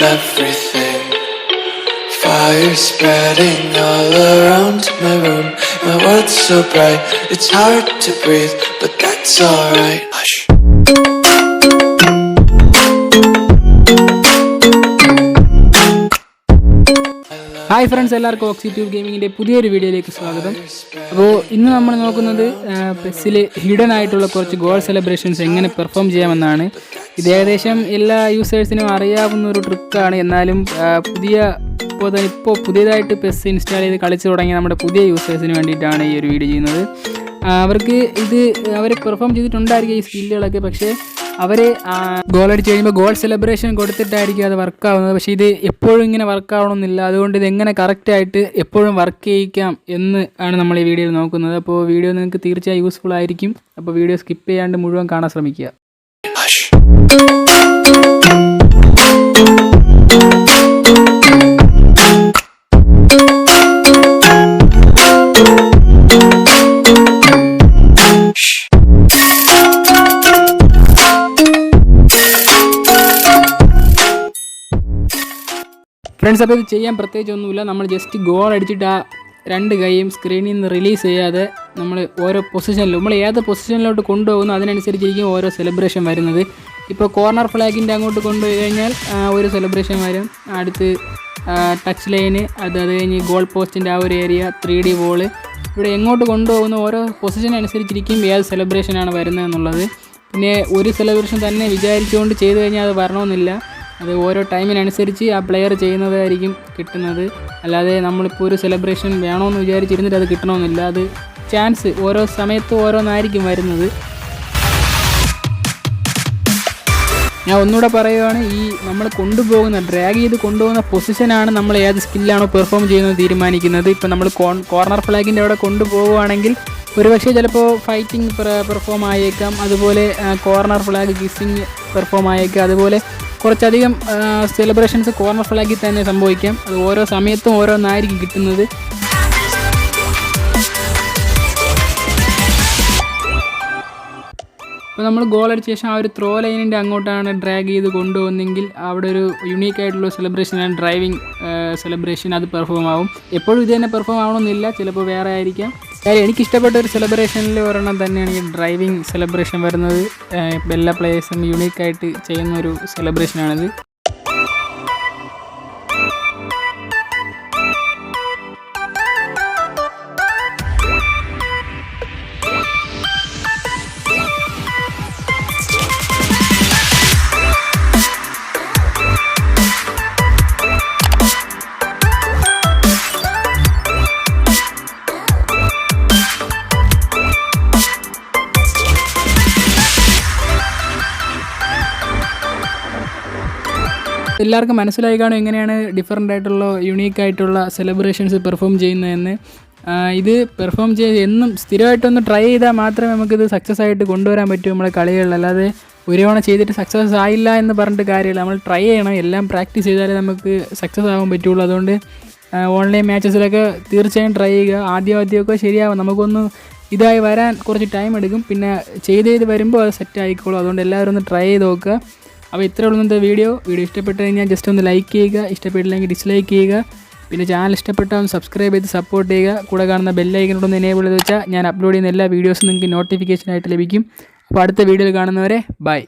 everything. Fire spreading all around my room. My world's so bright, it's hard to breathe, but that's alright. Hush. Hi friends, എല്ലാവർക്കും OXITUBE ഗെയിമിങ്ങിൻ്റെ പുതിയൊരു വീഡിയോയിലേക്ക് സ്വാഗതം. അപ്പോൾ ഇന്ന് നമ്മൾ നോക്കുന്നത് പെസ്സിൽ ഹിഡൻ ആയിട്ടുള്ള കുറച്ച് ഗോൾ സെലിബ്രേഷൻസ് എങ്ങനെ പെർഫോം ചെയ്യാമെന്നാണ്. ഇത് ഏകദേശം എല്ലാ യൂസേഴ്സിനും അറിയാവുന്ന ഒരു ട്രിക്കാണ്. എന്നാലും ഇപ്പോൾ പുതിയതായിട്ട് പെസ് ഇൻസ്റ്റാൾ ചെയ്ത് കളിച്ച് തുടങ്ങിയ നമ്മുടെ പുതിയ യൂസേഴ്സിന് വേണ്ടിയിട്ടാണ് ഈ ഒരു വീഡിയോ ചെയ്യുന്നത്. അവർക്ക് അവർ പെർഫോം ചെയ്തിട്ടുണ്ടായിരിക്കും ഈ സ്കില്ലുകളൊക്കെ, പക്ഷേ അവർ ഗോൾ അടിച്ച് കഴിയുമ്പോൾ ഗോൾ സെലിബ്രേഷൻ കൊടുത്തിട്ടായിരിക്കും അത് വർക്കാവുന്നത്. പക്ഷേ ഇത് എപ്പോഴും ഇങ്ങനെ വർക്കാവണമെന്നില്ല. അതുകൊണ്ട് ഇതെങ്ങനെ കറക്റ്റായിട്ട് എപ്പോഴും വർക്ക് ചെയ്യിക്കാം എന്ന് ആണ് നമ്മൾ ഈ വീഡിയോയിൽ നോക്കുന്നത്. അപ്പോൾ വീഡിയോ നിങ്ങൾക്ക് തീർച്ചയായും യൂസ്ഫുൾ ആയിരിക്കും. അപ്പോൾ വീഡിയോ സ്കിപ്പ് ചെയ്യാണ്ട് മുഴുവൻ കാണാൻ ശ്രമിക്കുക. ഫ്രണ്ട്സ്, അപ്പോൾ ഇത് ചെയ്യാൻ പ്രത്യേകിച്ചൊന്നുമില്ല. നമ്മൾ ജസ്റ്റ് ഗോൾ അടിച്ചിട്ട് ആ രണ്ട് കൈയും സ്ക്രീനിൽ നിന്ന് റിലീസ് ചെയ്യാതെ നമ്മൾ ഓരോ പൊസിഷനിലും നമ്മൾ ഏത് പൊസിഷനിലോട്ട് കൊണ്ടുപോകുന്നു അതിനനുസരിച്ചിരിക്കും ഓരോ സെലിബ്രേഷൻ വരുന്നത്. ഇപ്പോൾ കോർണർ ഫ്ലാഗിൻ്റെ അങ്ങോട്ട് കൊണ്ടുപോയി കഴിഞ്ഞാൽ ഒരു സെലിബ്രേഷൻ വരും. അടുത്ത് ടച്ച് ലൈന്, അത് കഴിഞ്ഞ് ഗോൾ പോസ്റ്റിൻ്റെ ആ ഒരു ഏരിയ, 3D വോള്, ഇവിടെ എങ്ങോട്ട് കൊണ്ടുപോകുന്ന ഓരോ പൊസിഷൻ അനുസരിച്ചിരിക്കും ഏത് സെലിബ്രേഷനാണ് വരുന്നതെന്നുള്ളത്. പിന്നെ ഒരു സെലിബ്രേഷൻ തന്നെ വിചാരിച്ചുകൊണ്ട് ചെയ്ത് കഴിഞ്ഞാൽ അത് വരണമെന്നില്ല. അത് ഓരോ ടൈമിനനുസരിച്ച് ആ പ്ലെയർ ചെയ്യുന്നതായിരിക്കും കിട്ടുന്നത്. അല്ലാതെ നമ്മളിപ്പോൾ ഒരു സെലിബ്രേഷൻ വേണമെന്ന് വിചാരിച്ചിരുന്നിട്ട് അത് കിട്ടണമെന്നില്ല. അത് ചാൻസ് ഓരോ സമയത്തും ഓരോന്നായിരിക്കും വരുന്നത്. ഞാൻ ഒന്നുകൂടെ പറയുകയാണ്, ഈ നമ്മൾ ഡ്രാഗ് ചെയ്ത് കൊണ്ടുപോകുന്ന പൊസിഷനാണ് നമ്മൾ ഏത് സ്കില്ലാണോ പെർഫോം ചെയ്യുന്നത് തീരുമാനിക്കുന്നത്. ഇപ്പോൾ നമ്മൾ കോർണർ ഫ്ലാഗിൻ്റെ അവിടെ കൊണ്ടുപോകുകയാണെങ്കിൽ ഒരുപക്ഷെ ചിലപ്പോൾ ഫൈറ്റിംഗ് പെർഫോം ആയേക്കാം. അതുപോലെ കോർണർ ഫ്ലാഗ് കിസ്സിങ് പെർഫോം ആയേക്കാം. അതുപോലെ കുറച്ചധികം സെലിബ്രേഷൻസ് കോർണർ ഫ്ലാഗിൽ തന്നെ സംഭവിക്കാം. അത് ഓരോ സമയത്തും ഓരോന്നായിരിക്കും കിട്ടുന്നത്. ഇപ്പോൾ നമ്മൾ ഗോൾ അടിച്ച ശേഷം ആ ഒരു ത്രോ ലൈനിൻ്റെ അങ്ങോട്ടാണ് ഡ്രാഗ് ചെയ്ത് കൊണ്ടുപോകുന്നെങ്കിൽ അവിടെ ഒരു യുണീക്കായിട്ടുള്ള സെലിബ്രേഷനാണ് ഡ്രൈവിംഗ് സെലിബ്രേഷൻ. അത് പെർഫോം ആവും. എപ്പോഴും ഇത് തന്നെ പെർഫോം ആവണമെന്നില്ല, ചിലപ്പോൾ വേറെ ആയിരിക്കാം. എനിക്കിഷ്ടപ്പെട്ട ഒരു സെലിബ്രേഷനിൽ ഒരെണ്ണം തന്നെയാണ് ഈ ഡ്രൈവിംഗ് സെലിബ്രേഷൻ വരുന്നത്. എല്ലാ പ്ലേയേഴ്സും യുണീക്കായിട്ട് ചെയ്യുന്ന ഒരു സെലിബ്രേഷനാണിത്. എല്ലാവർക്കും മനസ്സിലായി കാണും എങ്ങനെയാണ് ഡിഫറൻ്റ് ആയിട്ടുള്ള യുണീക്കായിട്ടുള്ള സെലിബ്രേഷൻസ് പെർഫോം ചെയ്യുന്നതെന്ന്. ഇത് പെർഫോം എന്നും സ്ഥിരമായിട്ടൊന്ന് ട്രൈ ചെയ്താൽ മാത്രമേ നമുക്കിത് സക്സസ് ആയിട്ട് കൊണ്ടുവരാൻ പറ്റൂ നമ്മളെ കളികളിൽ. അല്ലാതെ ഒരു തവണ ചെയ്തിട്ട് സക്സസ് ആയില്ല എന്ന് പറഞ്ഞിട്ട് കാര്യമില്ല. നമ്മൾ ട്രൈ ചെയ്യണം, എല്ലാം പ്രാക്ടീസ് ചെയ്താലേ നമുക്ക് സക്സസ് ആകാൻ പറ്റുള്ളൂ. അതുകൊണ്ട് ഓൺലൈൻ മാച്ചസിലൊക്കെ തീർച്ചയായും ട്രൈ ചെയ്യുക. ആദ്യമൊക്കെ ശരിയാവും, നമുക്കൊന്ന് ഇതായി വരാൻ കുറച്ച് ടൈം എടുക്കും. പിന്നെ ചെയ്ത് വരുമ്പോൾ അത് സെറ്റ് ആയിക്കോളും. അതുകൊണ്ട് എല്ലാവരും ഒന്ന് ട്രൈ ചെയ്ത് നോക്കുക. അപ്പോൾ ഇത്രയേ ഉള്ളൂ ഇന്നത്തെ വീഡിയോ ഇഷ്ടപ്പെട്ട് കഴിഞ്ഞാൽ ജസ്റ്റ് ഒന്ന് ലൈക്ക് ചെയ്യുക, ഇഷ്ടപ്പെട്ടില്ലെങ്കിൽ ഡിസ്ലൈക്ക് ചെയ്യുക. പിന്നെ ചാനൽ ഇഷ്ടപ്പെട്ടാൽ ഒന്ന് സബ്സ്ക്രൈബ് ചെയ്ത് സപ്പോർട്ട് ചെയ്യുക. കൂടെ കാണുന്ന ബെല്ലൈക്കനോടൊന്ന് എനേബിൾ ചെയ്ത് വെച്ചാൽ ഞാൻ അപ്ലോഡ് ചെയ്യുന്ന എല്ലാ വീഡിയോസും നിങ്ങൾക്ക് നോട്ടിഫിക്കേഷനായിട്ട് ലഭിക്കും. അപ്പോൾ അടുത്ത വീഡിയോയിൽ കാണുന്നവരെ ബൈ.